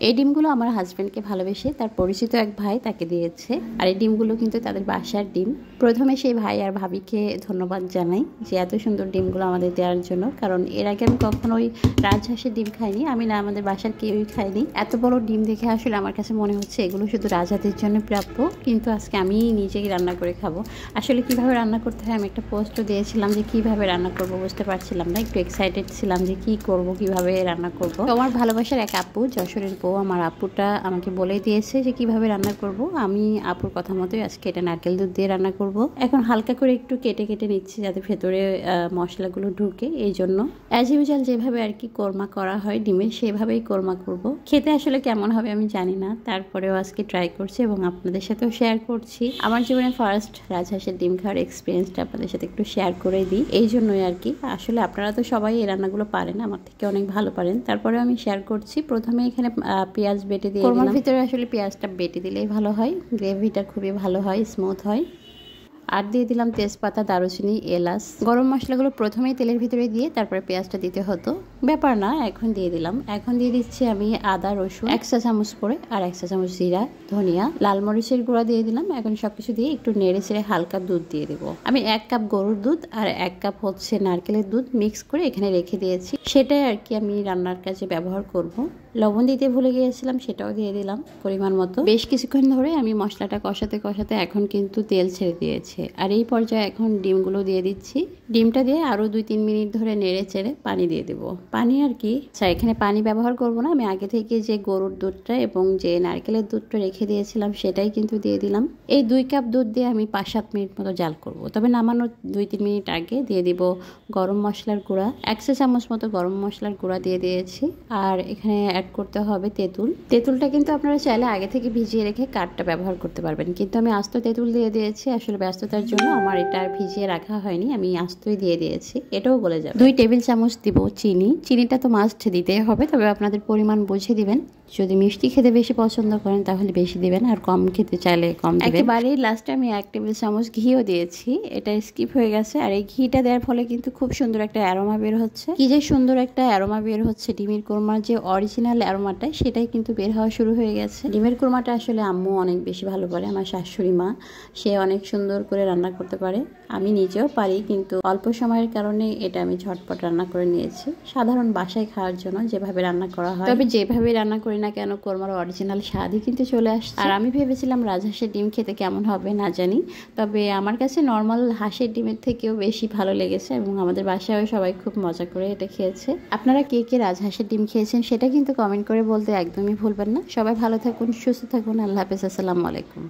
এই ডিমগুলো আমার হাজব্যান্ডকে ভালোবেসে তার পরিচিত এক ভাই তাকে দিয়েছে। আর এই ডিমগুলো কিন্তু তাদের বাসার ডিম। প্রথমে সেই ভাই আর ভাবিকে ধন্যবাদ জানাই যে এত সুন্দর ডিমগুলো আমাদের দেওয়ার জন্য, কারণ এর আগে আমি কখনোই রাজহাঁসের ডিম খাইনি, আমি না আমাদের বাসার কেউই খাইনি। এত বড় ডিম দেখে আসলে আমার কাছে মনে হচ্ছে এগুলো শুধু রাজহাঁসের জন্য প্রাপ্য, কিন্তু আজকে আমি নিজেই রান্না করে খাবো। আসলে কিভাবে রান্না করতে হয় আমি একটা পোস্টও দিয়েছিলাম যে কিভাবে রান্না করবো বুঝতে পারছিলাম না, একটু এক্সাইটেড ছিলাম যে কি করব, কিভাবে রান্না করব। তো আমার ভালোবাসার এক আপু, যশোরের বউ, আমার আপুটা আমাকে বলে দিয়েছে যে কিভাবে রান্না করব। আমি আপুর কথা মতোই আজকে এটা নারকেল দুধ দিয়ে রান্না করব। এখন হালকা করে একটু কেটে কেটে নিচ্ছি যাতে ভেতরে মশলাগুলো ঢুকে, এই জন্য অ্যাজ ইউজুয়াল যেভাবে আর কি কোরমা করা হয় ডিমের সেভাবেই কোরমা করব। খেতে আসলে কেমন হবে আমি জানি না, তারপরেও আজকে ট্রাই করছি এবং আপনাদের সাথেও শেয়ার করছি। আমার জীবনে ফার্স্ট রাজহাঁসের ডিম খাওয়ার এক্সপিরিয়েন্সটা আপনাদের সাথে একটু শেয়ার করে দিই, এই জন্যই আর কি। আসলে আপনারা তো সবাই এই রান্নাগুলো পারেন, আমার থেকে অনেক ভালো পারেন, তারপরে আমি শেয়ার করছি। প্রথমে এখানে পেঁয়াজ বেটে দিয়ে দিলাম। ভিতরে আসলে পেঁয়াজটা বেটে দিলেই ভালো হয়, গ্রেভিটা খুবই ভালো হয়, স্মুথ হয়। আর দিয়ে দিলাম তেজপাতা, দারুচিনি, এলাচ। গরম মশলাগুলো প্রথমেই তেলের ভিতরে দিয়ে তারপরে পেঁয়াজটা দিতে হতো, ব্যাপার না, এখন দিয়ে দিলাম। এখন দিয়ে দিচ্ছি আমি আদা রসুন 1 চা চামচ করে, আর 1 চা চামচ জিরা, ধনিয়া, লাল মরিচের গুঁড়া দিয়ে দিলাম। এখন সবকিছু দিয়ে একটু নেড়ে চেড়ে হালকা দুধ দিয়ে দেবো। আমি 1 কাপ গরুর দুধ আর 1 কাপ হচ্ছে নারকেলের দুধ মিক্স করে এখানে রেখে দিয়েছি, সেটাই আর কি আমি রান্নার কাজে ব্যবহার করব। লবণ দিতে ভুলে গিয়েছিলাম, সেটাও দিয়ে দিলাম পরিমাণ মতো। বেশ কিছুক্ষণ ধরে আমি মশলাটা কষাতে কষাতে এখন কিন্তু তেল ছেড়ে দিয়েছে, আর এই পর্যায়ে এখন ডিমগুলো দিয়ে দিচ্ছি। ডিমটা দিয়ে আরো 2-3 মিনিট ধরে নেড়ে চেড়ে পানি দিয়ে দেবো। পানি আর কি এখানে পানি ব্যবহার করব না, আমি আগে থেকে যে গরুর দুধটা এবং যে নারকেলের দুধটা রেখে দিয়েছিলাম সেটাই কিন্তু দিয়ে দিলাম। এই 2 কাপ দুধ দিয়ে আমি 5-7 মিনিট মতো জাল করব। তবে নামানোর 2-3 মিনিট আগে দিয়ে দিব গরম মশলার গুঁড়া, 1 চা চামচ মতো গরম মশলার গুঁড়া দিয়ে দিয়েছি। আর এখানে অ্যাড করতে হবে তেঁতুল। তেঁতুলটা কিন্তু আপনারা চাইলে আগে থেকে ভিজিয়ে রেখে কাঠটা ব্যবহার করতে পারবেন, কিন্তু আমি আস্ত তেঁতুল দিয়ে দিয়েছি। আসলে ব্যস্ততার জন্য আমার এটা আর ভিজিয়ে রাখা হয়নি, আমি আস্তই দিয়ে দিয়েছি, এটাও গলে যাবে। 2 টেবিল চামচ দিব চিনি। চিনিটা তো মাস্ট দিতেই হবে, তবে আপনাদের পরিমাণ বুঝে দিবেন। যদি মিষ্টি খেতে বেশি পছন্দ করেন তাহলে বেশি দিবেন, আর কম খেতে চাইলে কম দিবেন। একেবারে লাস্টে আমি 1 টেবিল চামচ ঘিও দিয়েছি, এটা স্কিপ হয়ে গেছে। আর এই ঘিটা দেওয়ার ফলে কিন্তু খুব সুন্দর একটা অ্যারোমা বের হচ্ছে। কি যে সুন্দর একটা অ্যারোমা বের হচ্ছে, ডিমের কোরমার যে অরিজিনাল অ্যারোমাটা সেটাই কিন্তু বের হওয়া শুরু হয়ে গেছে। ডিমের কোরমাটা আসলে আম্মু অনেক বেশি ভালো পারে, আমার শাশুড়ি মা, সে অনেক সুন্দর করে রান্না করতে পারে। আমি নিজেও পারি, কিন্তু অল্প সময়ের কারণে এটা আমি ঝটপট রান্না করে নিয়েছি সাধারণ বাসায় খাওয়ার জন্য যেভাবে রান্না করা হয়। তবে যেভাবে রান্না করি না কেন কোরমার অরিজিনাল স্বাদই কিন্তু চলে আসছে। আর আমি ভেবেছিলাম রাজহাঁসের ডিম খেতে কেমন হবে না জানি, তবে আমার কাছে নর্মাল হাঁসের ডিমের থেকেও বেশি ভালো লেগেছে এবং আমাদের বাসায় সবাই খুব মজা করে এটা খেয়েছে। আপনারা কে কে রাজহাঁসের ডিম খেয়েছেন সেটা কিন্তু কমেন্ট করে বলতে একদমই ভুলবেন না। সবাই ভালো থাকুন, সুস্থ থাকুন, আল্লাহ হাফেজ, আসসালামু আলাইকুম।